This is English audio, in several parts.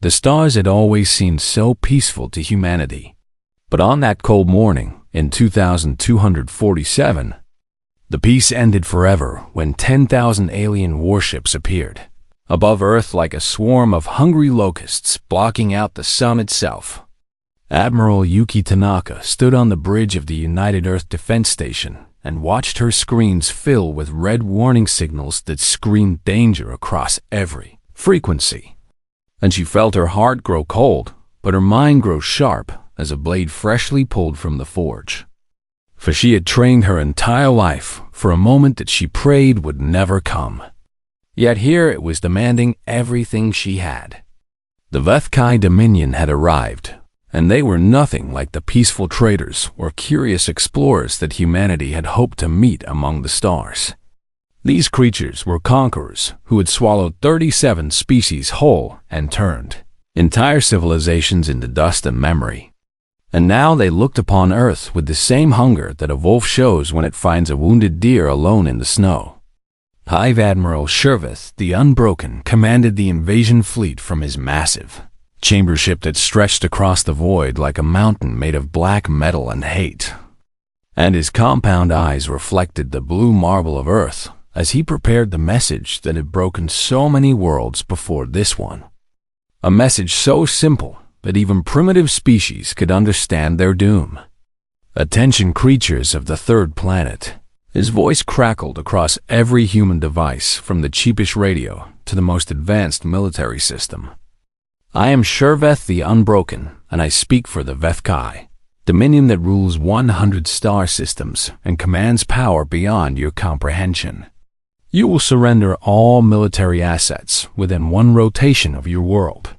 The stars had always seemed so peaceful to humanity. But on that cold morning, in 2247, the peace ended forever when 10,000 alien warships appeared above Earth like a swarm of hungry locusts blocking out the sun itself. Admiral Yuki Tanaka stood on the bridge of the United Earth Defense Station and watched her screens fill with red warning signals that screamed danger across every frequency. And she felt her heart grow cold, but her mind grow sharp as a blade freshly pulled from the forge. For she had trained her entire life for a moment that she prayed would never come. Yet here it was demanding everything she had. The Vethkai Dominion had arrived, and they were nothing like the peaceful traders or curious explorers that humanity had hoped to meet among the stars. These creatures were conquerors who had swallowed 37 species whole and turned entire civilizations into dust and memory. And now they looked upon Earth with the same hunger that a wolf shows when it finds a wounded deer alone in the snow. Hive Admiral Shervith the Unbroken commanded the invasion fleet from his massive chamber ship that stretched across the void like a mountain made of black metal and hate. And his compound eyes reflected the blue marble of Earth as he prepared the message that had broken so many worlds before this one. A message so simple that even primitive species could understand their doom. Attention creatures of the third planet. His voice crackled across every human device from the cheapest radio to the most advanced military system. I am Sherveth the Unbroken, and I speak for the Vethkai, dominion that rules 100 star systems and commands power beyond your comprehension. You will surrender all military assets within one rotation of your world.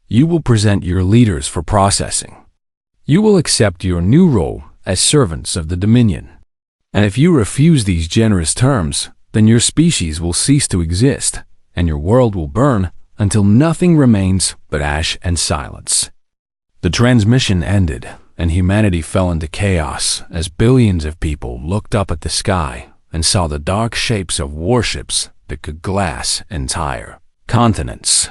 You will present your leaders for processing. You will accept your new role as servants of the Dominion. And if you refuse these generous terms, then your species will cease to exist, and your world will burn until nothing remains but ash and silence. The transmission ended, and humanity fell into chaos as billions of people looked up at the sky and saw the dark shapes of warships that could glass entire continents.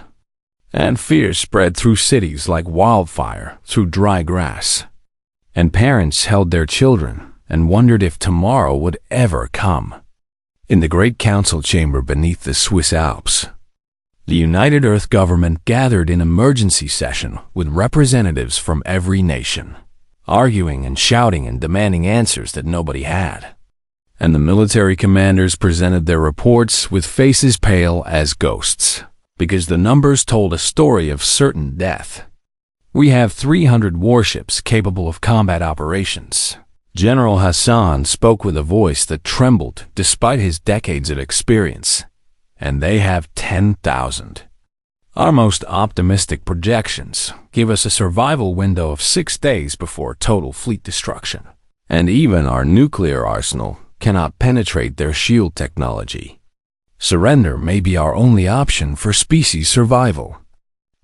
And fear spread through cities like wildfire through dry grass. And parents held their children and wondered if tomorrow would ever come. In the great council chamber beneath the Swiss Alps, the United Earth government gathered in emergency session with representatives from every nation, arguing and shouting and demanding answers that nobody had. And the military commanders presented their reports with faces pale as ghosts, because the numbers told a story of certain death. We have 300 warships capable of combat operations. General Hassan spoke with a voice that trembled despite his decades of experience. And they have 10,000. Our most optimistic projections give us a survival window of 6 days before total fleet destruction. And even our nuclear arsenal cannot penetrate their shield technology. Surrender may be our only option for species survival.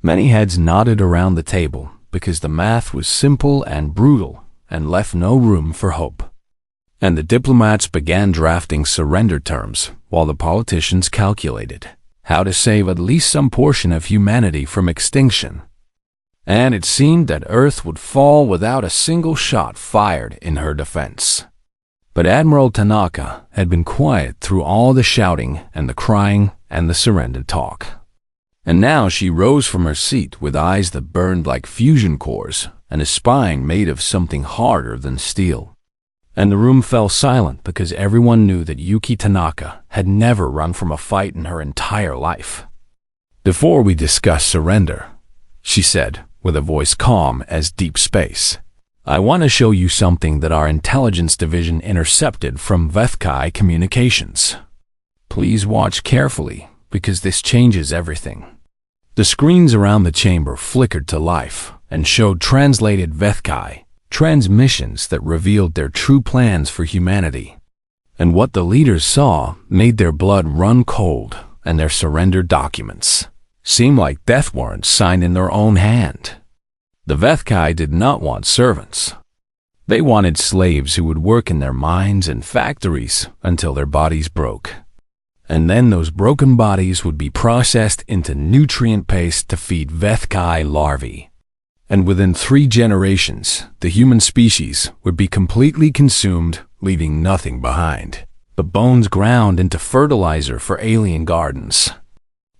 Many heads nodded around the table because the math was simple and brutal and left no room for hope. And the diplomats began drafting surrender terms while the politicians calculated how to save at least some portion of humanity from extinction. And it seemed that Earth would fall without a single shot fired in her defense. But Admiral Tanaka had been quiet through all the shouting and the crying and the surrender talk. And now she rose from her seat with eyes that burned like fusion cores and a spine made of something harder than steel. And the room fell silent because everyone knew that Yuki Tanaka had never run from a fight in her entire life. "Before we discuss surrender," she said with a voice calm as deep space, "I want to show you something that our intelligence division intercepted from Vethkai Communications. Please watch carefully because this changes everything." The screens around the chamber flickered to life and showed translated Vethkai transmissions that revealed their true plans for humanity. And what the leaders saw made their blood run cold and their surrender documents seem like death warrants signed in their own hand. The Vethkai did not want servants. They wanted slaves who would work in their mines and factories until their bodies broke. And then those broken bodies would be processed into nutrient paste to feed Vethkai larvae. And within 3 generations, the human species would be completely consumed, leaving nothing behind but bones ground into fertilizer for alien gardens.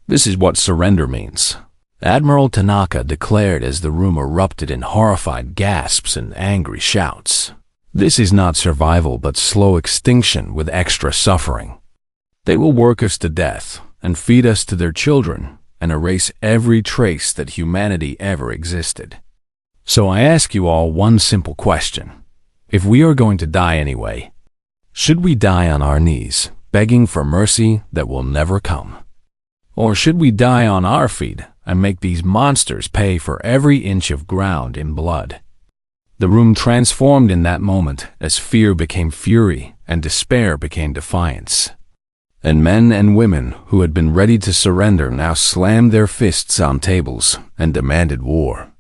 This is what surrender means, Admiral Tanaka declared as the room erupted in horrified gasps and angry shouts. This is not survival but slow extinction with extra suffering. They will work us to death and feed us to their children and erase every trace that humanity ever existed. So I ask you all one simple question. If we are going to die anyway, should we die on our knees, begging for mercy that will never come? Or should we die on our feet and make these monsters pay for every inch of ground in blood? The room transformed in that moment as fear became fury and despair became defiance. And men and women who had been ready to surrender now slammed their fists on tables and demanded war.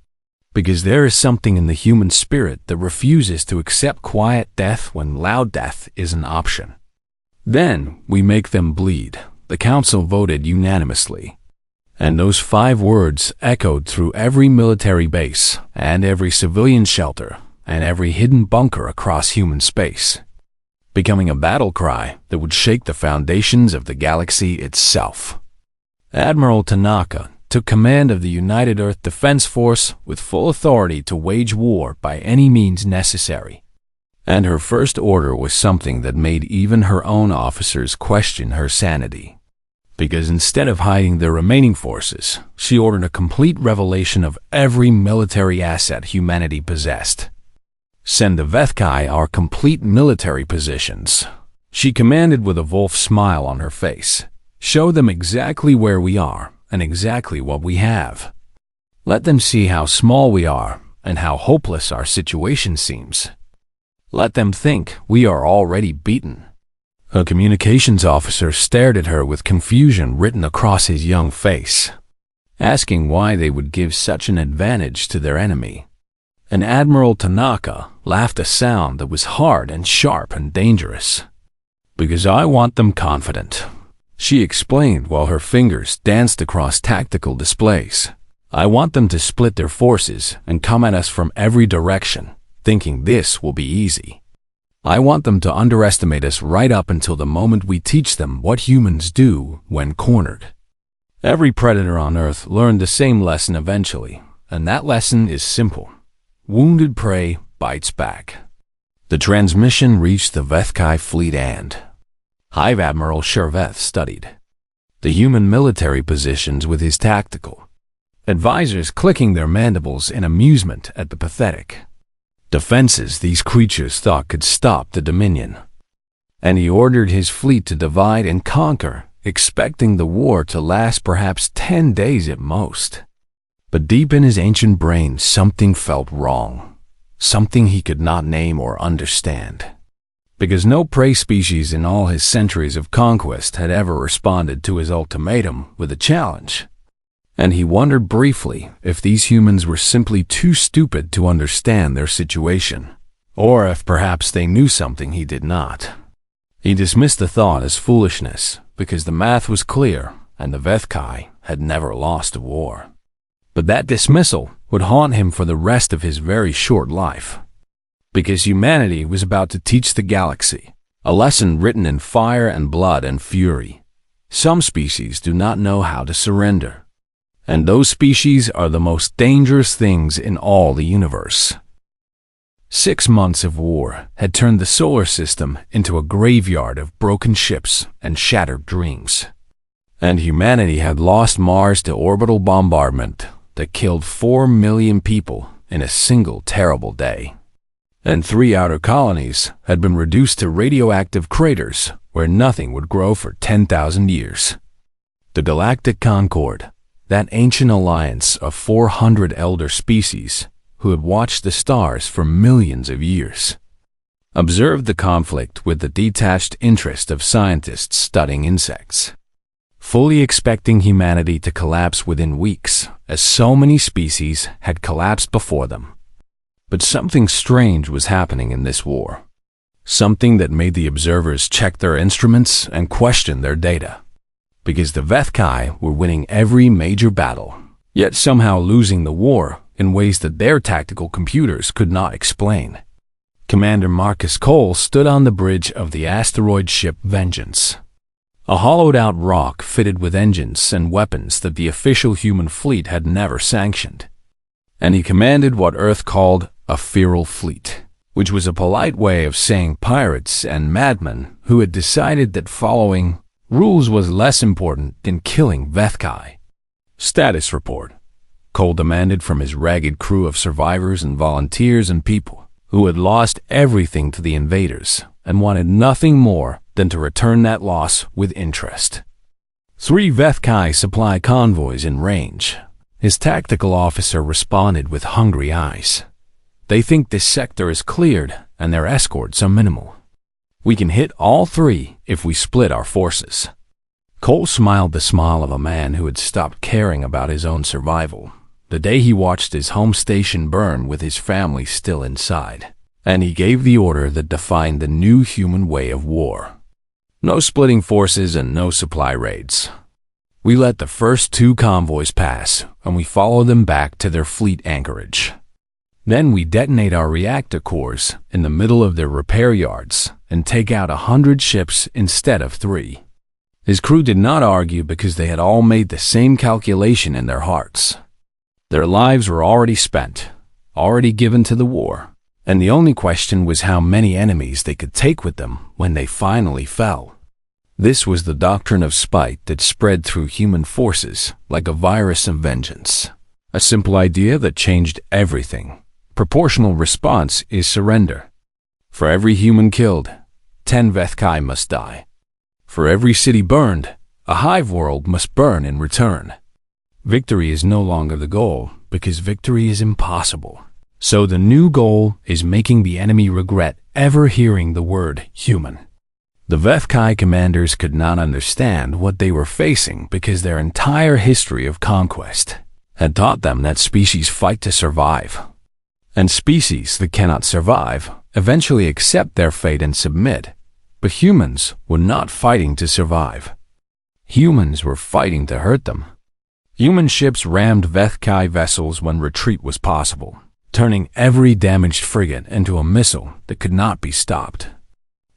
Because there is something in the human spirit that refuses to accept quiet death when loud death is an option. Then we make them bleed. The council voted unanimously. And those 5 words echoed through every military base and every civilian shelter and every hidden bunker across human space, becoming a battle cry that would shake the foundations of the galaxy itself. Admiral Tanaka took command of the United Earth Defense Force with full authority to wage war by any means necessary. And her first order was something that made even her own officers question her sanity. Because instead of hiding their remaining forces, she ordered a complete revelation of every military asset humanity possessed. Send the Vethkai our complete military positions. She commanded with a wolf smile on her face. Show them exactly where we are and exactly what we have. Let them see how small we are and how hopeless our situation seems. Let them think we are already beaten. A communications officer stared at her with confusion written across his young face, asking why they would give such an advantage to their enemy. And Admiral Tanaka laughed a sound that was hard and sharp and dangerous. Because I want them confident, she explained while her fingers danced across tactical displays. I want them to split their forces and come at us from every direction, thinking this will be easy. I want them to underestimate us right up until the moment we teach them what humans do when cornered. Every predator on Earth learned the same lesson eventually, and that lesson is simple. Wounded prey bites back. The transmission reached the Vethkai fleet and Hive Admiral Sherveth studied the human military positions with his tactical advisors clicking their mandibles in amusement at the pathetic defenses these creatures thought could stop the Dominion. And he ordered his fleet to divide and conquer, expecting the war to last perhaps 10 days at most. But deep in his ancient brain something felt wrong, something he could not name or understand. Because no prey species in all his centuries of conquest had ever responded to his ultimatum with a challenge. And he wondered briefly if these humans were simply too stupid to understand their situation, or if perhaps they knew something he did not. He dismissed the thought as foolishness, because the math was clear and the Vethkai had never lost a war. But that dismissal would haunt him for the rest of his very short life. Because humanity was about to teach the galaxy a lesson written in fire and blood and fury. Some species do not know how to surrender. And those species are the most dangerous things in all the universe. 6 months of war had turned the solar system into a graveyard of broken ships and shattered dreams. And humanity had lost Mars to orbital bombardment that killed 4 million people in a single terrible day. And 3 outer colonies had been reduced to radioactive craters where nothing would grow for 10,000 years. The Galactic Concord, that ancient alliance of 400 elder species who had watched the stars for millions of years, observed the conflict with the detached interest of scientists studying insects, fully expecting humanity to collapse within weeks, as so many species had collapsed before them. But something strange was happening in this war. something that made the observers check their instruments and question their data. Because the Vethkai were winning every major battle, yet somehow losing the war in ways that their tactical computers could not explain. Commander Marcus Cole stood on the bridge of the asteroid ship Vengeance, a hollowed-out rock fitted with engines and weapons that the official human fleet had never sanctioned. And he commanded what Earth called a feral fleet, which was a polite way of saying pirates and madmen who had decided that following rules was less important than killing Vethkai. Status report, Cole demanded from his ragged crew of survivors and volunteers and people who had lost everything to the invaders and wanted nothing more than to return that loss with interest. 3 Vethkai supply convoys in range. His tactical officer responded with hungry eyes. They think this sector is cleared and their escorts are minimal. We can hit all 3 if we split our forces. Cole smiled the smile of a man who had stopped caring about his own survival the day he watched his home station burn with his family still inside, and he gave the order that defined the new human way of war. No splitting forces and no supply raids. We let the first 2 convoys pass, and we follow them back to their fleet anchorage. Then we detonate our reactor cores in the middle of their repair yards and take out 100 ships instead of 3. His crew did not argue because they had all made the same calculation in their hearts. Their lives were already spent, already given to the war, and the only question was how many enemies they could take with them when they finally fell. This was the doctrine of spite that spread through human forces like a virus of vengeance. A simple idea that changed everything. Proportional response is surrender. For every human killed, 10 Vethkai must die. For every city burned, a hive world must burn in return. Victory is no longer the goal because victory is impossible. So the new goal is making the enemy regret ever hearing the word human. The Vethkai commanders could not understand what they were facing because their entire history of conquest had taught them that species fight to survive. And species that cannot survive eventually accept their fate and submit. But humans were not fighting to survive. Humans were fighting to hurt them. Human ships rammed Vethkai vessels when retreat was possible, turning every damaged frigate into a missile that could not be stopped.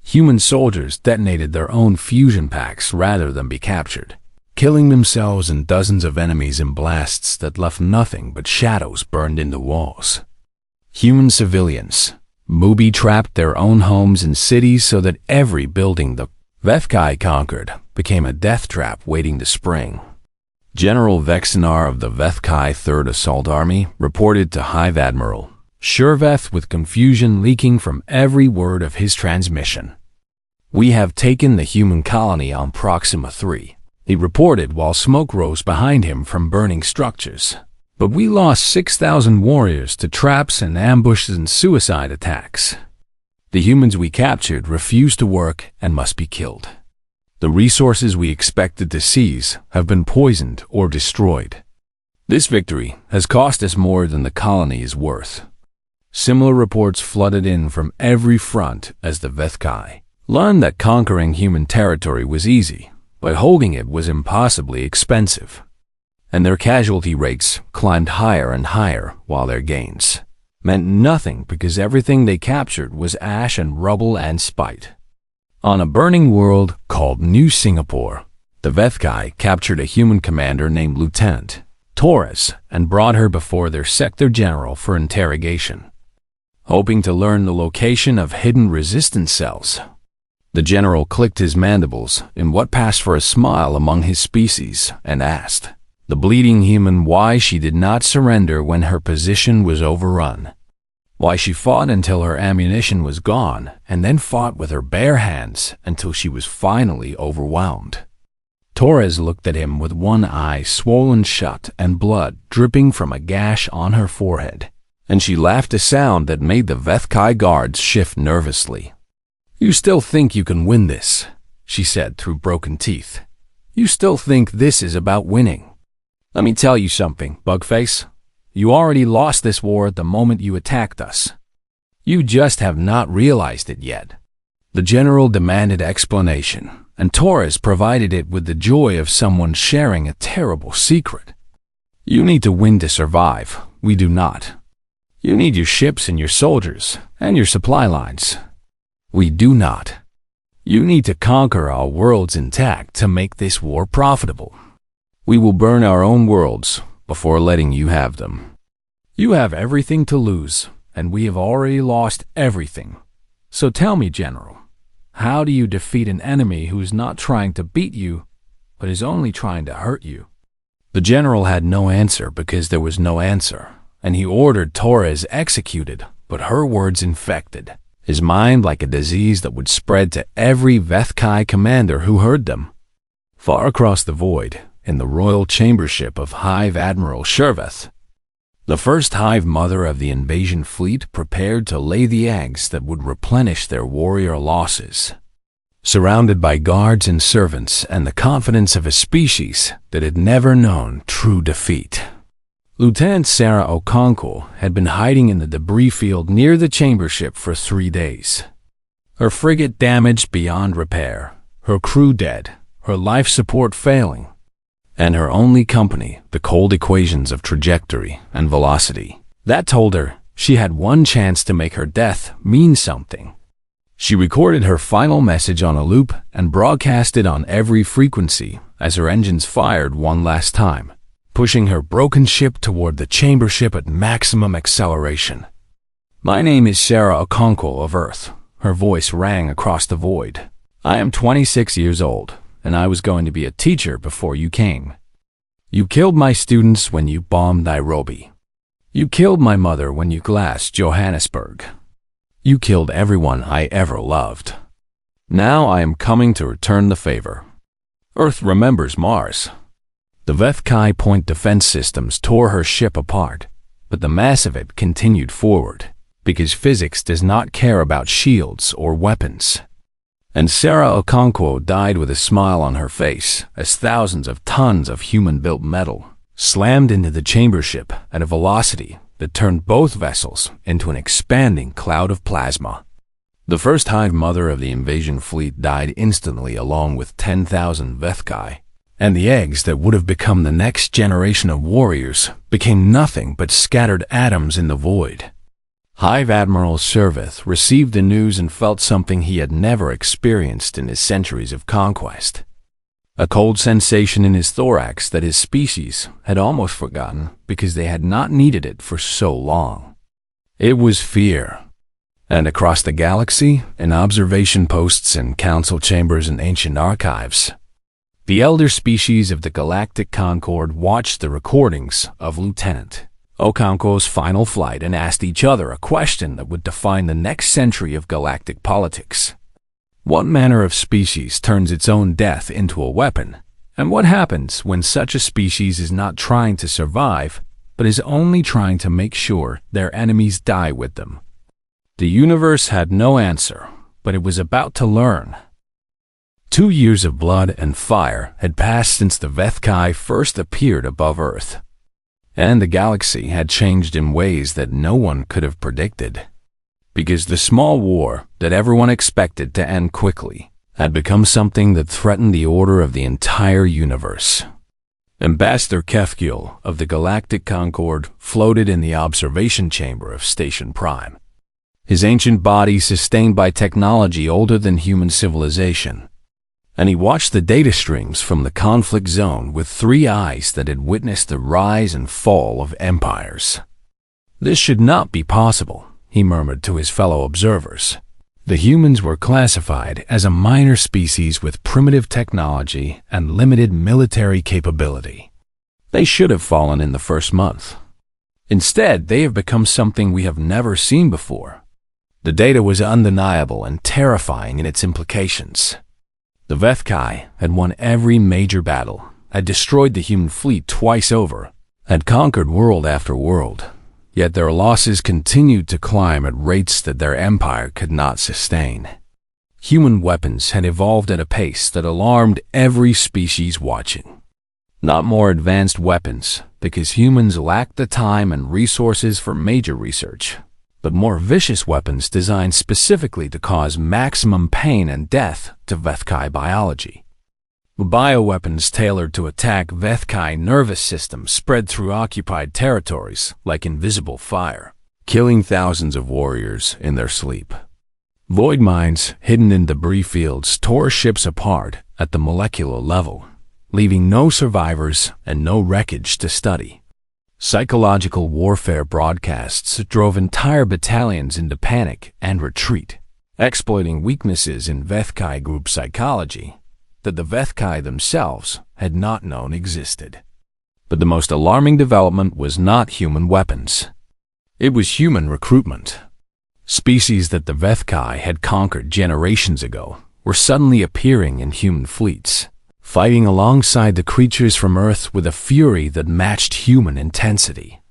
Human soldiers detonated their own fusion packs rather than be captured, killing themselves and dozens of enemies in blasts that left nothing but shadows burned into walls. Human civilians booby-trapped their own homes and cities so that every building the Vethkai conquered became a death trap waiting to spring. General Vexinar of the Vethkai 3rd Assault Army reported to Hive Admiral Shurveth with confusion leaking from every word of his transmission. "We have taken the human colony on Proxima 3, he reported while smoke rose behind him from burning structures. But we lost 6,000 warriors to traps and ambushes and suicide attacks. The humans we captured refused to work and must be killed. The resources we expected to seize have been poisoned or destroyed. This victory has cost us more than the colony is worth." Similar reports flooded in from every front as the Vethkai learned that conquering human territory was easy, but holding it was impossibly expensive. And their casualty rates climbed higher and higher while their gains meant nothing because everything they captured was ash and rubble and spite. On a burning world called New Singapore, the Vethkai captured a human commander named Lieutenant Torres and brought her before their sector general for interrogation, hoping to learn the location of hidden resistance cells. The general clicked his mandibles in what passed for a smile among his species and asked the bleeding human why she did not surrender when her position was overrun. Why she fought until her ammunition was gone and then fought with her bare hands until she was finally overwhelmed. Torres looked at him with one eye swollen shut and blood dripping from a gash on her forehead, and she laughed a sound that made the Vethkai guards shift nervously. "You still think you can win this," she said through broken teeth. "You still think this is about winning. Let me tell you something, Bugface. You already lost this war at the moment you attacked us. You just have not realized it yet." The general demanded explanation, and Torres provided it with the joy of someone sharing a terrible secret. You need to win to survive. We do not. You need your ships and your soldiers, and your supply lines. We do not. You need to conquer our worlds intact to make this war profitable. We will burn our own worlds before letting you have them. You have everything to lose, and we have already lost everything. So tell me, General, how do you defeat an enemy who is not trying to beat you, but is only trying to hurt you? The general had no answer because there was no answer, and he ordered Torres executed, but her words infected his mind like a disease that would spread to every Vethkai commander who heard them. Far across the void, in the royal chambership of Hive Admiral Sherveth, the first Hive mother of the invasion fleet prepared to lay the eggs that would replenish their warrior losses. Surrounded by guards and servants and the confidence of a species that had never known true defeat, Lieutenant Sarah Okonkwo had been hiding in the debris field near the chambership for 3 days. Her frigate damaged beyond repair, her crew dead, her life support failing, and her only company, the cold equations of trajectory and velocity. That told her she had one chance to make her death mean something. She recorded her final message on a loop and broadcast it on every frequency as her engines fired one last time, pushing her broken ship toward the chambership at maximum acceleration. My name is Sarah Okonkwo of Earth. Her voice rang across the void. I am 26 years old, and I was going to be a teacher before you came. You killed my students when you bombed Nairobi. You killed my mother when you glassed Johannesburg. You killed everyone I ever loved. Now I am coming to return the favor. Earth remembers Mars. The Vethkai point defense systems tore her ship apart, but the mass of it continued forward, because physics does not care about shields or weapons. And Sarah Okonkwo died with a smile on her face as thousands of tons of human-built metal slammed into the chambership at a velocity that turned both vessels into an expanding cloud of plasma. The first Hive mother of the invasion fleet died instantly along with 10,000 Vethkai, and the eggs that would have become the next generation of warriors became nothing but scattered atoms in the void. Hive Admiral Sherveth received the news and felt something he had never experienced in his centuries of conquest. A cold sensation in his thorax that his species had almost forgotten because they had not needed it for so long. It was fear. And across the galaxy, in observation posts and council chambers and ancient archives, the elder species of the Galactic Concord watched the recordings of Lieutenant Okonkwo's final flight and asked each other a question that would define the next century of galactic politics. What manner of species turns its own death into a weapon? And what happens when such a species is not trying to survive, but is only trying to make sure their enemies die with them? The universe had no answer, but it was about to learn. 2 years of blood and fire had passed since the Vethkai first appeared above Earth, and the galaxy had changed in ways that no one could have predicted, because the small war that everyone expected to end quickly had become something that threatened the order of the entire universe. Ambassador Kefkiel of the Galactic Concord floated in the observation chamber of Station Prime, his ancient body sustained by technology older than human civilization, and he watched the data streams from the conflict zone with 3 eyes that had witnessed the rise and fall of empires. This should not be possible, he murmured to his fellow observers. The humans were classified as a minor species with primitive technology and limited military capability. They should have fallen in the first month. Instead, they have become something we have never seen before. The data was undeniable and terrifying in its implications. The Vethkai had won every major battle, had destroyed the human fleet twice over, had conquered world after world, yet their losses continued to climb at rates that their empire could not sustain. Human weapons had evolved at a pace that alarmed every species watching. Not more advanced weapons, because humans lacked the time and resources for major research, but more vicious weapons designed specifically to cause maximum pain and death to Vethkai biology. Bioweapons tailored to attack Vethkai nervous systems spread through occupied territories like invisible fire, killing thousands of warriors in their sleep. Void mines hidden in debris fields tore ships apart at the molecular level, leaving no survivors and no wreckage to study. Psychological warfare broadcasts drove entire battalions into panic and retreat, exploiting weaknesses in Vethkai group psychology that the Vethkai themselves had not known existed. But the most alarming development was not human weapons. It was human recruitment. Species that the Vethkai had conquered generations ago were suddenly appearing in human fleets, fighting alongside the creatures from Earth with a fury that matched human intensity.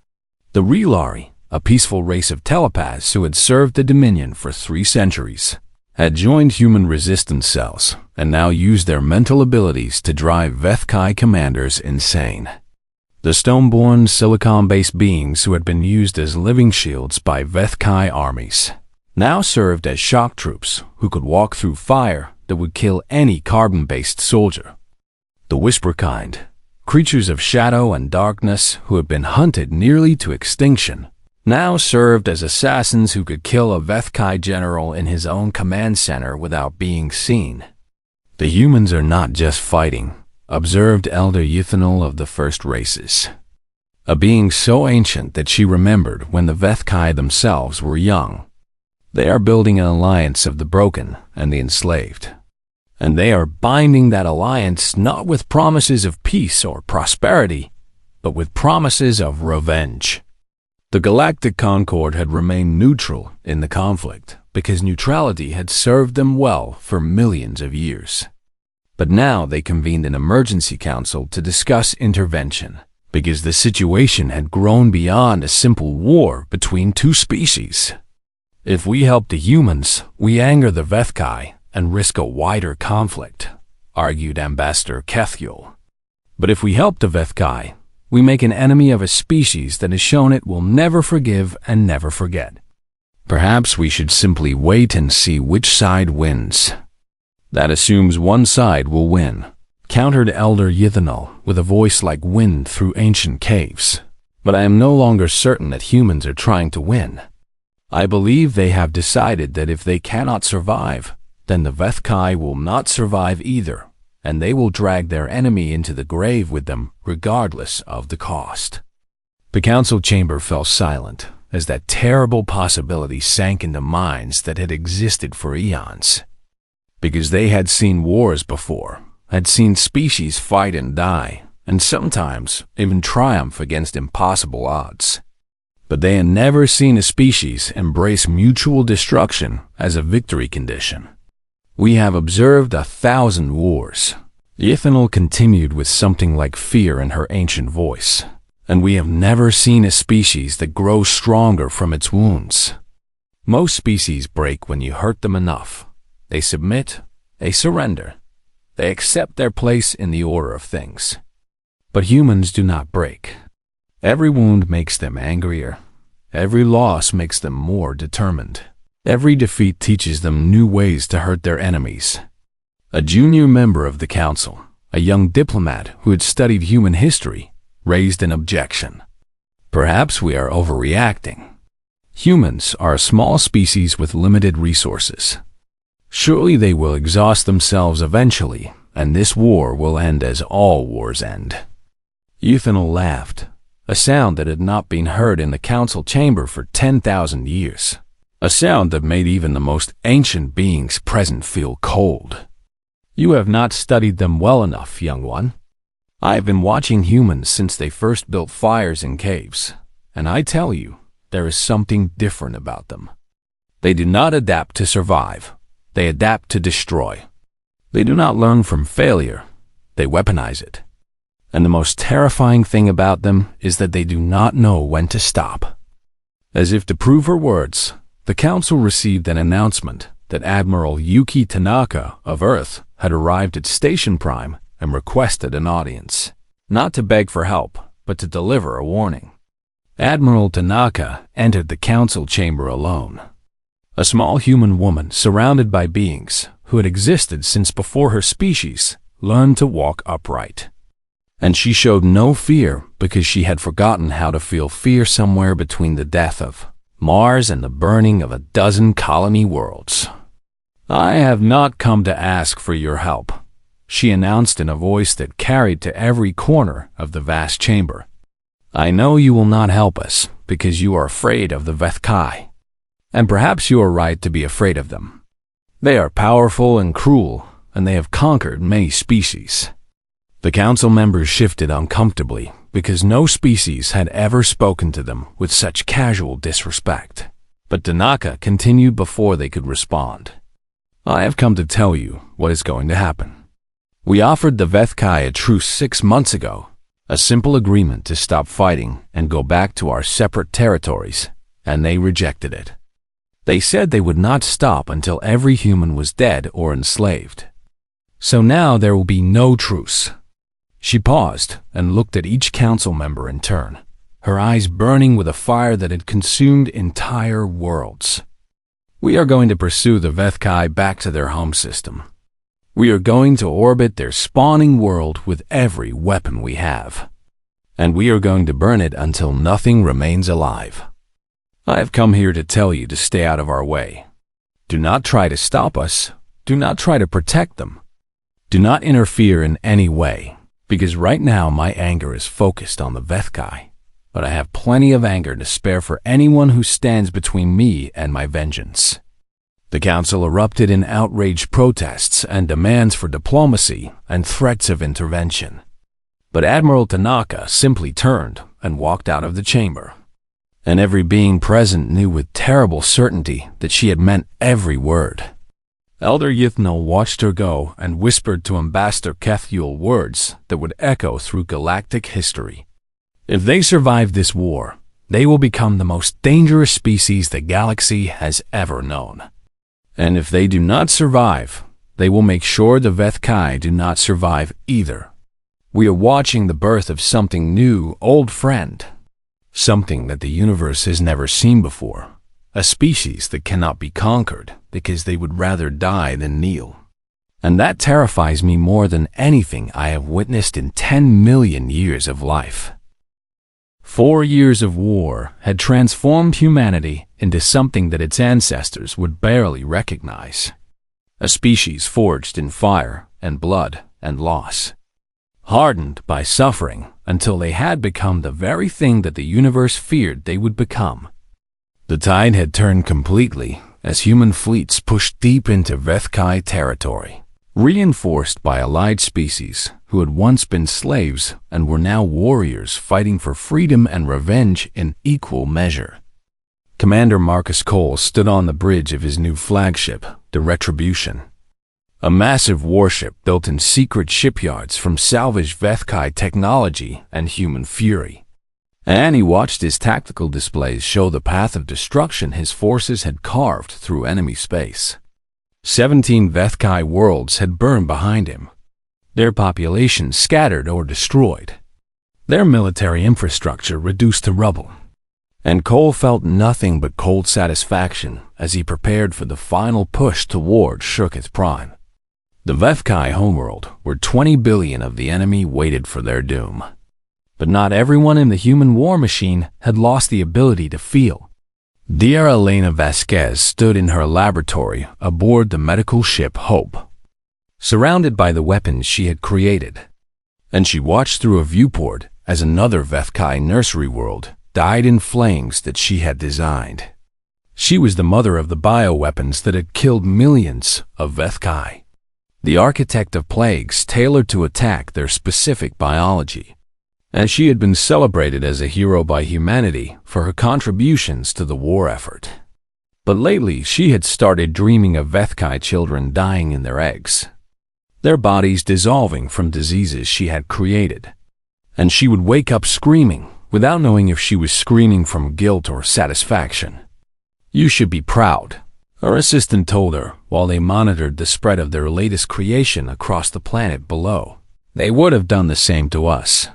The Relari, a peaceful race of telepaths who had served the Dominion for 3 centuries, had joined human resistance cells and now used their mental abilities to drive Vethkai commanders insane. The Stoneborn silicon-based beings who had been used as living shields by Vethkai armies now served as shock troops who could walk through fire that would kill any carbon-based soldier. The Whisper kind, creatures of shadow and darkness who had been hunted nearly to extinction, now served as assassins who could kill a Vethkai general in his own command center without being seen. The humans are not just fighting, observed Elder Euthanol of the First Races, a being so ancient that she remembered when the Vethkai themselves were young. They are building an alliance of the broken and the enslaved, and they are binding that alliance not with promises of peace or prosperity, but with promises of revenge. The Galactic Concord had remained neutral in the conflict because neutrality had served them well for millions of years. But now they convened an emergency council to discuss intervention because the situation had grown beyond a simple war between 2 species. If we help the humans, we anger the Vethkai and risk a wider conflict, argued Ambassador Kethiel. But if we help the Vethkai, we make an enemy of a species that has shown it will never forgive and never forget. Perhaps we should simply wait and see which side wins. That assumes one side will win, countered Elder Euthanol with a voice like wind through ancient caves. But I am no longer certain that humans are trying to win. I believe they have decided that if they cannot survive, then the Vethkai will not survive either, and they will drag their enemy into the grave with them regardless of the cost. The council chamber fell silent as that terrible possibility sank into minds that had existed for eons. Because they had seen wars before, had seen species fight and die, and sometimes even triumph against impossible odds. But they had never seen a species embrace mutual destruction as a victory condition. We have observed 1,000 wars. Euthanol continued with something like fear in her ancient voice, and we have never seen a species that grows stronger from its wounds. Most species break when you hurt them enough. They submit, they surrender, they accept their place in the order of things. But humans do not break. Every wound makes them angrier. Every loss makes them more determined. Every defeat teaches them new ways to hurt their enemies. A junior member of the council, a young diplomat who had studied human history, raised an objection. Perhaps we are overreacting. Humans are a small species with limited resources. Surely they will exhaust themselves eventually, and this war will end as all wars end. Euthanol laughed, a sound that had not been heard in the council chamber for 10,000 years. A sound that made even the most ancient beings present feel cold. You have not studied them well enough, young one. I have been watching humans since they first built fires in caves, and I tell you, there is something different about them. They do not adapt to survive. They adapt to destroy. They do not learn from failure. They weaponize it. And the most terrifying thing about them is that they do not know when to stop. As if to prove her words, the council received an announcement that Admiral Yuki Tanaka of Earth had arrived at Station Prime and requested an audience, not to beg for help, but to deliver a warning. Admiral Tanaka entered the council chamber alone. A small human woman surrounded by beings who had existed since before her species learned to walk upright. And she showed no fear because she had forgotten how to feel fear somewhere between the death of Mars and the burning of a dozen colony worlds. "I have not come to ask for your help," she announced in a voice that carried to every corner of the vast chamber. "I know you will not help us because you are afraid of the Vethkai. And perhaps you are right to be afraid of them. They are powerful and cruel, and they have conquered many species." The council members shifted uncomfortably because no species had ever spoken to them with such casual disrespect. But Tanaka continued before they could respond. "I have come to tell you what is going to happen. We offered the Vethkai a truce 6 months ago, a simple agreement to stop fighting and go back to our separate territories, and they rejected it. They said they would not stop until every human was dead or enslaved. So now there will be no truce." She paused and looked at each council member in turn, her eyes burning with a fire that had consumed entire worlds. "We are going to pursue the Vethkai back to their home system. We are going to orbit their spawning world with every weapon we have. And we are going to burn it until nothing remains alive. I have come here to tell you to stay out of our way. Do not try to stop us. Do not try to protect them. Do not interfere in any way, because right now my anger is focused on the Vethkai, but I have plenty of anger to spare for anyone who stands between me and my vengeance." The council erupted in outraged protests and demands for diplomacy and threats of intervention. But Admiral Tanaka simply turned and walked out of the chamber. And every being present knew with terrible certainty that she had meant every word. Elder Yithnal watched her go and whispered to Ambassador Kethul words that would echo through galactic history. "If they survive this war, they will become the most dangerous species the galaxy has ever known. And if they do not survive, they will make sure the Vethkai do not survive either. We are watching the birth of something new, old friend. Something that the universe has never seen before. A species that cannot be conquered because they would rather die than kneel. And that terrifies me more than anything I have witnessed in 10 million years of life." 4 years of war had transformed humanity into something that its ancestors would barely recognize. A species forged in fire and blood and loss. Hardened by suffering until they had become the very thing that the universe feared they would become. The tide had turned completely as human fleets pushed deep into Vethkai territory, reinforced by allied species who had once been slaves and were now warriors fighting for freedom and revenge in equal measure. Commander Marcus Cole stood on the bridge of his new flagship, the Retribution, a massive warship built in secret shipyards from salvaged Vethkai technology and human fury. And he watched his tactical displays show the path of destruction his forces had carved through enemy space. 17 Vethkai worlds had burned behind him, their populations scattered or destroyed, their military infrastructure reduced to rubble. And Cole felt nothing but cold satisfaction as he prepared for the final push toward Shurkith Prime. The Vethkai homeworld, where 20 billion of the enemy waited for their doom. But not everyone in the human war machine had lost the ability to feel. Dear Elena Vasquez stood in her laboratory aboard the medical ship Hope, surrounded by the weapons she had created, and she watched through a viewport as another Vethkai nursery world died in flames that she had designed. She was the mother of the bioweapons that had killed millions of Vethkai, the architect of plagues tailored to attack their specific biology. And she had been celebrated as a hero by humanity for her contributions to the war effort. But lately she had started dreaming of Vethkai children dying in their eggs, their bodies dissolving from diseases she had created. And she would wake up screaming, without knowing if she was screaming from guilt or satisfaction. "You should be proud," her assistant told her while they monitored the spread of their latest creation across the planet below. "They would have done the same to us.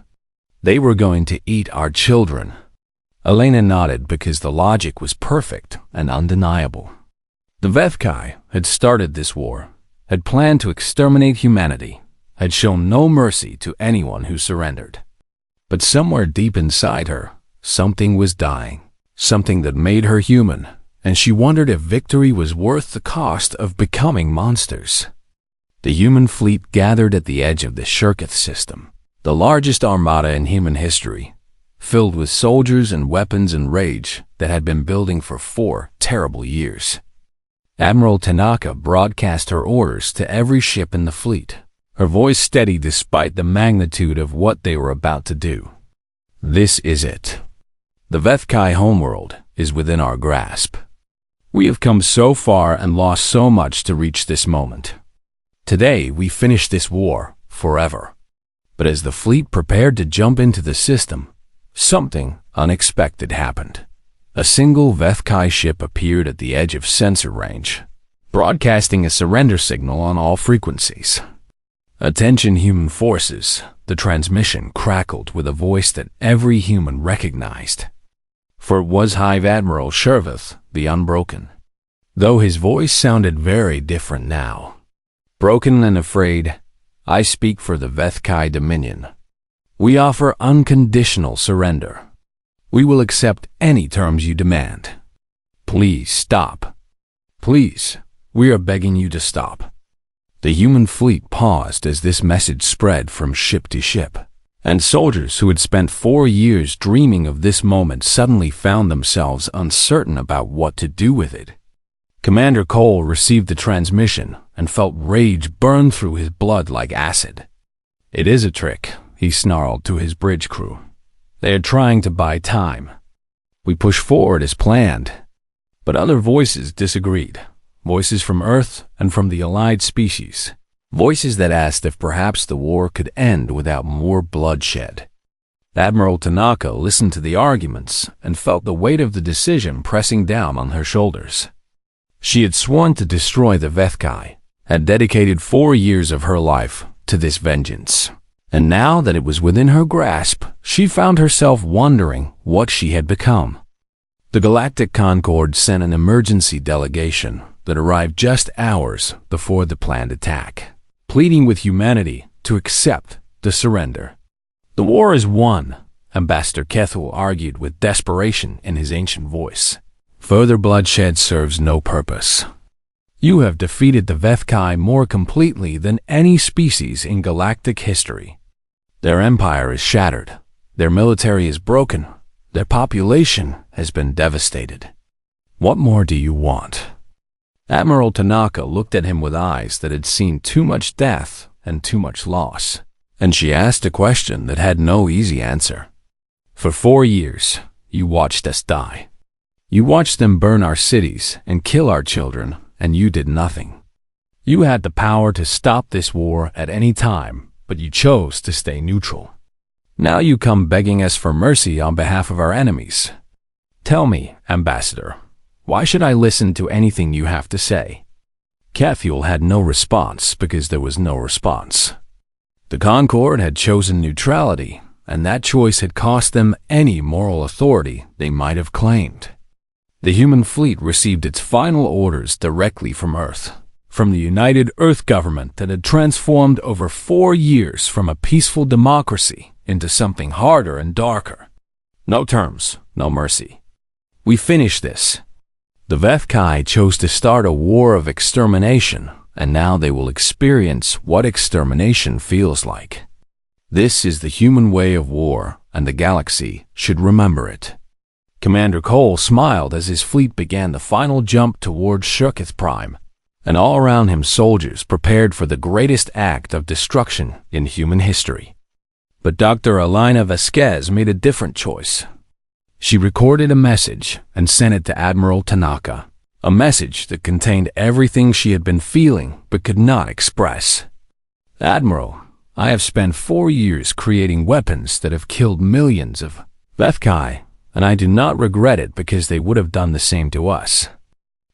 They were going to eat our children." Elena nodded because the logic was perfect and undeniable. The Vethkai had started this war, had planned to exterminate humanity, had shown no mercy to anyone who surrendered. But somewhere deep inside her, something was dying, something that made her human, and she wondered if victory was worth the cost of becoming monsters. The human fleet gathered at the edge of the Shirketh system, the largest armada in human history, filled with soldiers and weapons and rage that had been building for 4 terrible years. Admiral Tanaka broadcast her orders to every ship in the fleet, her voice steady despite the magnitude of what they were about to do. This is it. The Vethkai homeworld is within our grasp. We have come so far and lost so much to reach this moment. Today we finish this war forever. But as the fleet prepared to jump into the system, something unexpected happened. A single Vethkai ship appeared at the edge of sensor range, broadcasting a surrender signal on all frequencies. Attention human forces, the transmission crackled with a voice that every human recognized. For it was Hive Admiral Shervith, the Unbroken. Though his voice sounded very different now. Broken and afraid, I speak for the Vethkai Dominion. We offer unconditional surrender. We will accept any terms you demand. Please stop. Please, we are begging you to stop. The human fleet paused as this message spread from ship to ship, and soldiers who had spent 4 years dreaming of this moment suddenly found themselves uncertain about what to do with it. Commander Cole received the transmission and felt rage burn through his blood like acid. It is a trick, he snarled to his bridge crew. They are trying to buy time. We push forward as planned. But other voices disagreed. Voices from Earth and from the allied species. Voices that asked if perhaps the war could end without more bloodshed. Admiral Tanaka listened to the arguments and felt the weight of the decision pressing down on her shoulders. She had sworn to destroy the Vethkai, had dedicated 4 years of her life to this vengeance. And now that it was within her grasp, she found herself wondering what she had become. The Galactic Concord sent an emergency delegation that arrived just hours before the planned attack, pleading with humanity to accept the surrender. The war is won, Ambassador Kethel argued with desperation in his ancient voice. Further bloodshed serves no purpose. You have defeated the Vethkai more completely than any species in galactic history. Their empire is shattered, their military is broken, their population has been devastated. What more do you want? Admiral Tanaka looked at him with eyes that had seen too much death and too much loss, and she asked a question that had no easy answer. For 4 years, you watched us die. You watched them burn our cities and kill our children, and you did nothing. You had the power to stop this war at any time, but you chose to stay neutral. Now you come begging us for mercy on behalf of our enemies. Tell me, Ambassador, why should I listen to anything you have to say? Cathuel had no response because there was no response. The Concord had chosen neutrality, and that choice had cost them any moral authority they might have claimed. The human fleet received its final orders directly from Earth, from the United Earth government that had transformed over 4 years from a peaceful democracy into something harder and darker. No terms, no mercy. We finish this. The Vethkai chose to start a war of extermination, and now they will experience what extermination feels like. This is the human way of war, and the galaxy should remember it. Commander Cole smiled as his fleet began the final jump towards Shirketh Prime, and all around him soldiers prepared for the greatest act of destruction in human history. But Dr. Alina Vasquez made a different choice. She recorded a message and sent it to Admiral Tanaka, a message that contained everything she had been feeling but could not express. Admiral, I have spent 4 years creating weapons that have killed millions of Vethkai, and I do not regret it because they would have done the same to us.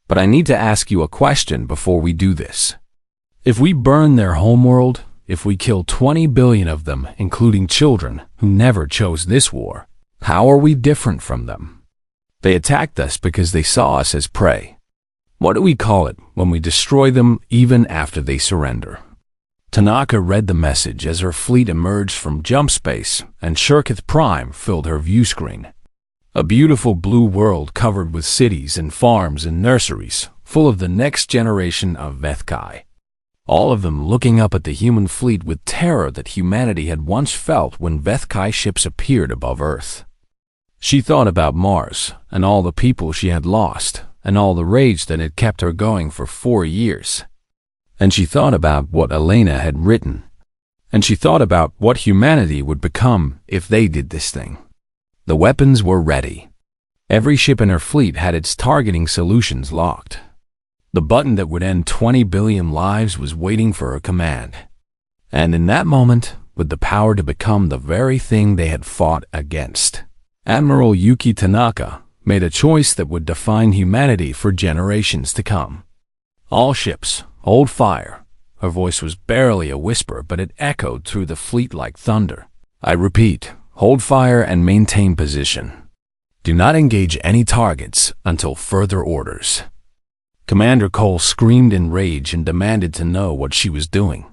But I need to ask you a question before we do this. If we burn their homeworld, if we kill 20 billion of them, including children who never chose this war, How are we different from them? They attacked us because they saw us as prey. What do we call it when we destroy them even after they surrender? Tanaka read the message as her fleet emerged from jump space and Shirkith Prime filled her view screen. A beautiful blue world covered with cities and farms and nurseries, full of the next generation of Vethkai. All of them looking up at the human fleet with terror that humanity had once felt when Vethkai ships appeared above Earth. She thought about Mars and all the people she had lost and all the rage that had kept her going for 4 years. And she thought about what Elena had written. And she thought about what humanity would become if they did this thing. The weapons were ready. Every ship in her fleet had its targeting solutions locked. The button that would end 20 billion lives was waiting for her command. And in that moment, with the power to become the very thing they had fought against, Admiral Yuki Tanaka made a choice that would define humanity for generations to come. All ships, hold fire. Her voice was barely a whisper, but it echoed through the fleet like thunder. I repeat, hold fire and maintain position. Do not engage any targets until further orders. Commander Cole screamed in rage and demanded to know what she was doing,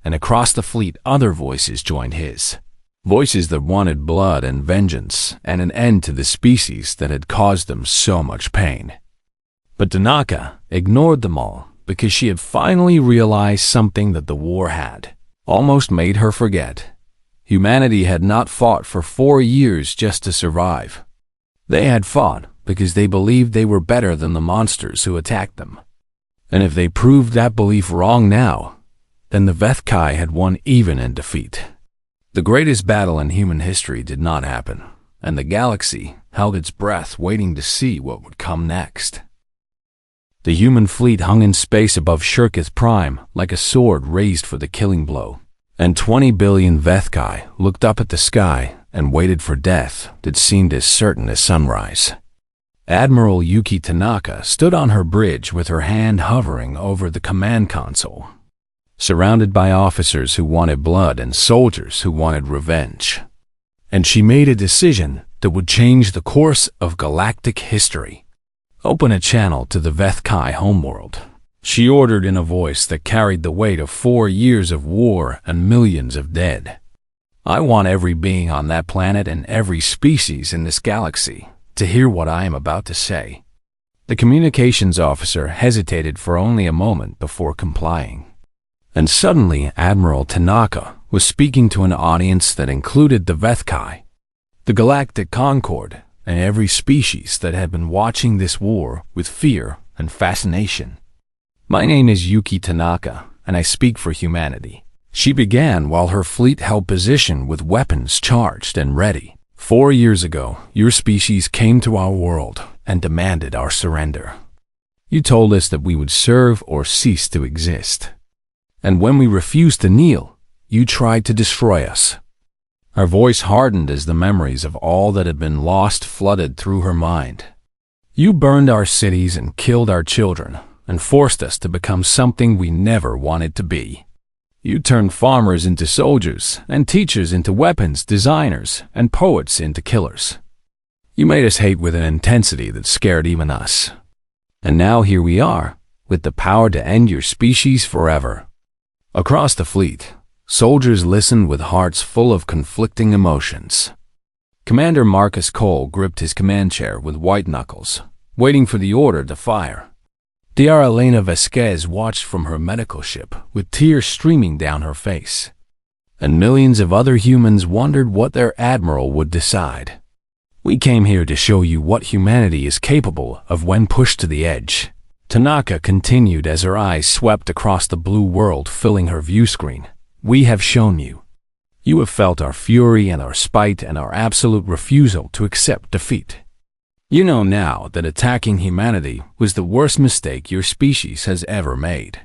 and across the fleet other voices joined his. Voices that wanted blood and vengeance and an end to the species that had caused them so much pain. But Tanaka ignored them all because she had finally realized something that the war had almost made her forget. Humanity had not fought for 4 years just to survive. They had fought because they believed they were better than the monsters who attacked them. And if they proved that belief wrong now, then the Vethkai had won even in defeat. The greatest battle in human history did not happen, and the galaxy held its breath waiting to see what would come next. The human fleet hung in space above Shirkith Prime like a sword raised for the killing blow, and 20 billion Vethkai looked up at the sky and waited for death that seemed as certain as sunrise. Admiral Yuki Tanaka stood on her bridge with her hand hovering over the command console, surrounded by officers who wanted blood and soldiers who wanted revenge. And she made a decision that would change the course of galactic history. Open a channel to the Vethkai homeworld, she ordered in a voice that carried the weight of 4 years of war and millions of dead. I want every being on that planet and every species in this galaxy to hear what I am about to say. The communications officer hesitated for only a moment before complying. And suddenly Admiral Tanaka was speaking to an audience that included the Vethkai, the Galactic Concord, and every species that had been watching this war with fear and fascination. My name is Yuki Tanaka, and I speak for humanity. She began while her fleet held position with weapons charged and ready. 4 years ago, your species came to our world and demanded our surrender. You told us that we would serve or cease to exist. And when we refused to kneel, you tried to destroy us. Her voice hardened as the memories of all that had been lost flooded through her mind. You burned our cities and killed our children and forced us to become something we never wanted to be. You turned farmers into soldiers and teachers into weapons designers and poets into killers. You made us hate with an intensity that scared even us. And now here we are, with the power to end your species forever. Across the fleet, soldiers listened with hearts full of conflicting emotions. Commander Marcus Cole gripped his command chair with white knuckles, waiting for the order to fire. Dr. Elena Vasquez watched from her medical ship with tears streaming down her face. And millions of other humans wondered what their admiral would decide. We came here to show you what humanity is capable of when pushed to the edge. Tanaka continued as her eyes swept across the blue world filling her view screen. We have shown you. You have felt our fury and our spite and our absolute refusal to accept defeat. You know now that attacking humanity was the worst mistake your species has ever made.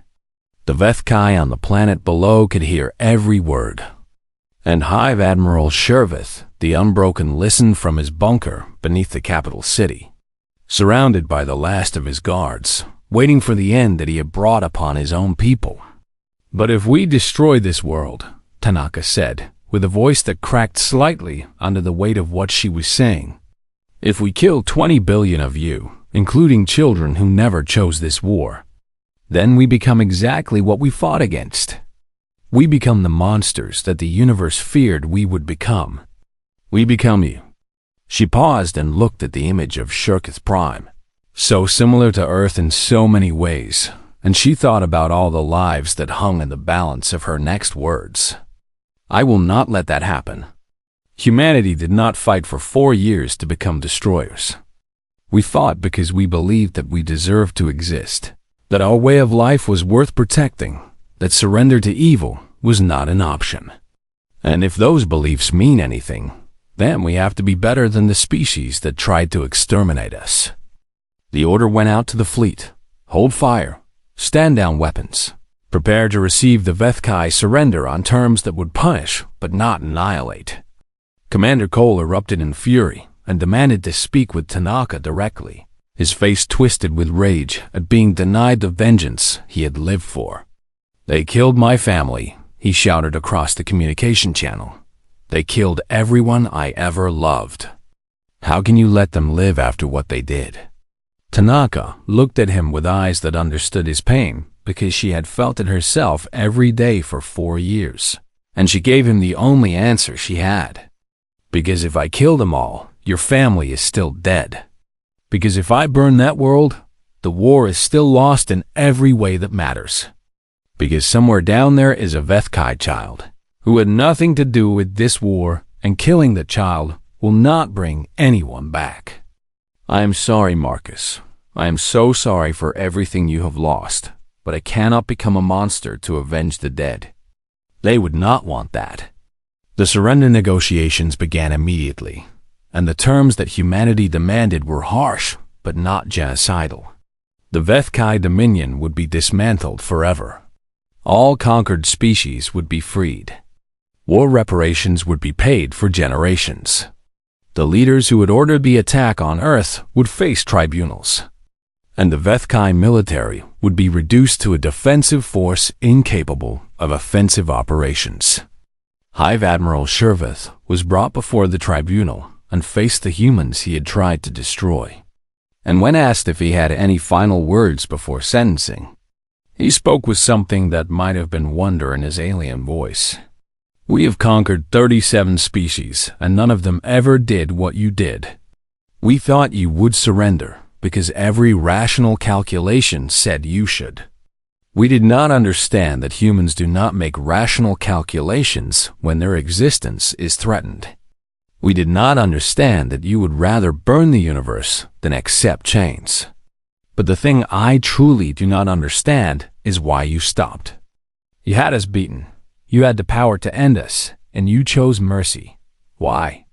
The Vethkai on the planet below could hear every word. And Hive Admiral Shervith, the Unbroken, listened from his bunker beneath the capital city, surrounded by the last of his guards, waiting for the end that he had brought upon his own people. But if we destroy this world, Tanaka said, with a voice that cracked slightly under the weight of what she was saying. "If we kill 20 billion of you, including children who never chose this war, then we become exactly what we fought against. We become the monsters that the universe feared we would become. We become you." She paused and looked at the image of Shurkith Prime, so similar to Earth in so many ways, and she thought about all the lives that hung in the balance of her next words. "I will not let that happen. Humanity did not fight for 4 years to become destroyers. We fought because we believed that we deserved to exist, that our way of life was worth protecting, that surrender to evil was not an option. And if those beliefs mean anything, then we have to be better than the species that tried to exterminate us." The order went out to the fleet: hold fire, stand down weapons, prepare to receive the Vethkai surrender on terms that would punish but not annihilate. Commander Cole erupted in fury and demanded to speak with Tanaka directly, his face twisted with rage at being denied the vengeance he had lived for. "They killed my family," he shouted across the communication channel. "They killed everyone I ever loved. How can you let them live after what they did?" Tanaka looked at him with eyes that understood his pain, because she had felt it herself every day for 4 years, and she gave him the only answer she had. "Because if I kill them all, your family is still dead. Because if I burn that world, the war is still lost in every way that matters. Because somewhere down there is a Vethkai child who had nothing to do with this war, and killing the child will not bring anyone back. I am sorry, Marcus. I am so sorry for everything you have lost, but I cannot become a monster to avenge the dead. They would not want that." The surrender negotiations began immediately, and the terms that humanity demanded were harsh but not genocidal. The Vethkai Dominion would be dismantled forever. All conquered species would be freed. War reparations would be paid for generations. The leaders who had ordered the attack on Earth would face tribunals, and the Vethkai military would be reduced to a defensive force incapable of offensive operations. Hive Admiral Shurvith was brought before the tribunal and faced the humans he had tried to destroy. And when asked if he had any final words before sentencing, he spoke with something that might have been wonder in his alien voice. "We have conquered 37 species, and none of them ever did what you did. We thought you would surrender, because every rational calculation said you should. We did not understand that humans do not make rational calculations when their existence is threatened. We did not understand that you would rather burn the universe than accept chains. But the thing I truly do not understand is why you stopped. You had us beaten. You had the power to end us, and you chose mercy. Why?"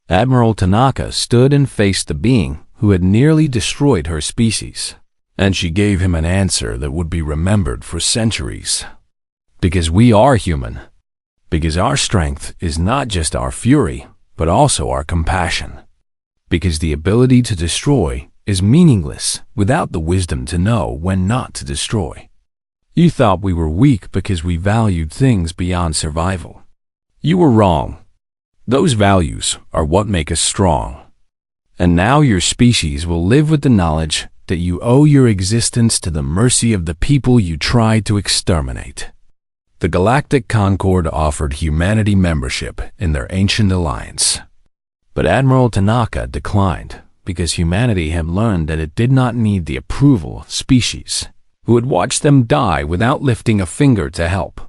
Admiral Tanaka stood and faced the being who had nearly destroyed her species, and she gave him an answer that would be remembered for centuries. "Because we are human. Because our strength is not just our fury, but also our compassion. Because the ability to destroy is meaningless without the wisdom to know when not to destroy. You thought we were weak because we valued things beyond survival. You were wrong. Those values are what make us strong. And now your species will live with the knowledge that you owe your existence to the mercy of the people you tried to exterminate." The Galactic Concord offered humanity membership in their ancient alliance. But Admiral Tanaka declined because humanity had learned that it did not need the approval of species who had watched them die without lifting a finger to help.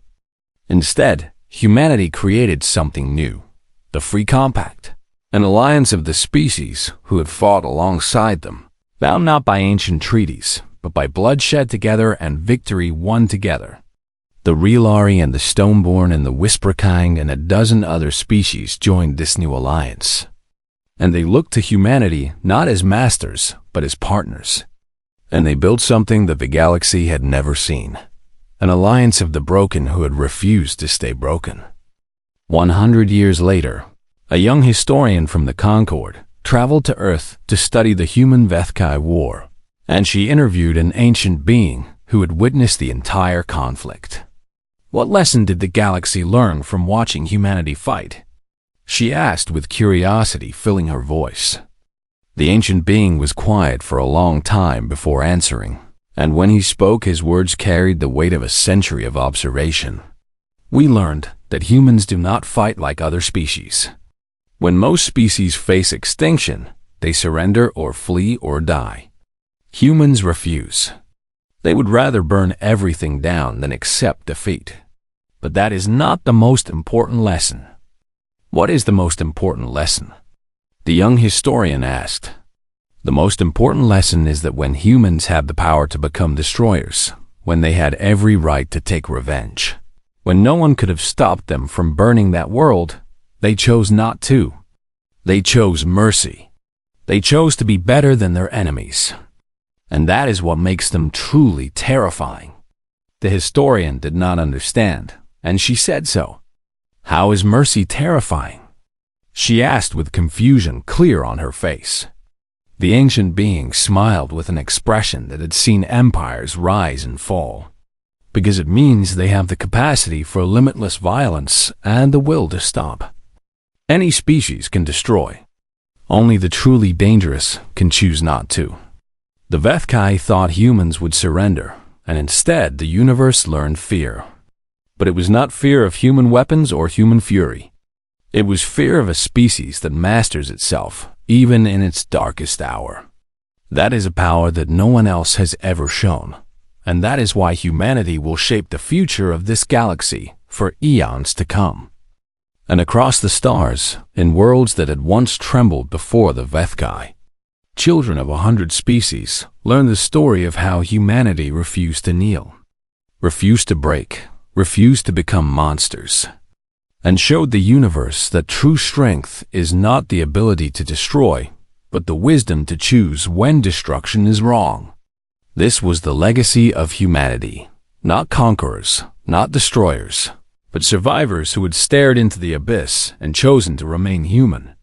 Instead, humanity created something new, the Free Compact, an alliance of the species who had fought alongside them, bound not by ancient treaties, but by bloodshed together and victory won together. The Relari and the Stoneborn and the Whisperkind and a dozen other species joined this new alliance. And they looked to humanity not as masters, but as partners. And they built something that the galaxy had never seen, an alliance of the broken who had refused to stay broken. 100 years later, a young historian from the Concord traveled to Earth to study the human Vethkai War, and she interviewed an ancient being who had witnessed the entire conflict. What lesson did the galaxy learn from watching humanity fight? She asked with curiosity filling her voice. The ancient being was quiet for a long time before answering, and when he spoke, his words carried the weight of a century of observation. We learned that humans do not fight like other species. When most species face extinction, they surrender or flee or die. Humans refuse. They would rather burn everything down than accept defeat. But that is not the most important lesson. What is the most important lesson? The young historian asked. The most important lesson is that when humans have the power to become destroyers, when they had every right to take revenge, when no one could have stopped them from burning that world, they chose not to. They chose mercy. They chose to be better than their enemies. And that is what makes them truly terrifying. The historian did not understand, and she said so. How is mercy terrifying? She asked with confusion clear on her face. The ancient being smiled with an expression that had seen empires rise and fall. Because it means they have the capacity for limitless violence and the will to stop. Any species can destroy. Only the truly dangerous can choose not to. The Vethkai thought humans would surrender, and instead the universe learned fear. But it was not fear of human weapons or human fury. It was fear of a species that masters itself, even in its darkest hour. That is a power that no one else has ever shown, and that is why humanity will shape the future of this galaxy for eons to come. And across the stars, in worlds that had once trembled before the Vethkai, children of 100 species learned the story of how humanity refused to kneel, refused to break, refused to become monsters, and showed the universe that true strength is not the ability to destroy, but the wisdom to choose when destruction is wrong. This was the legacy of humanity, not conquerors, not destroyers, but survivors who had stared into the abyss and chosen to remain human.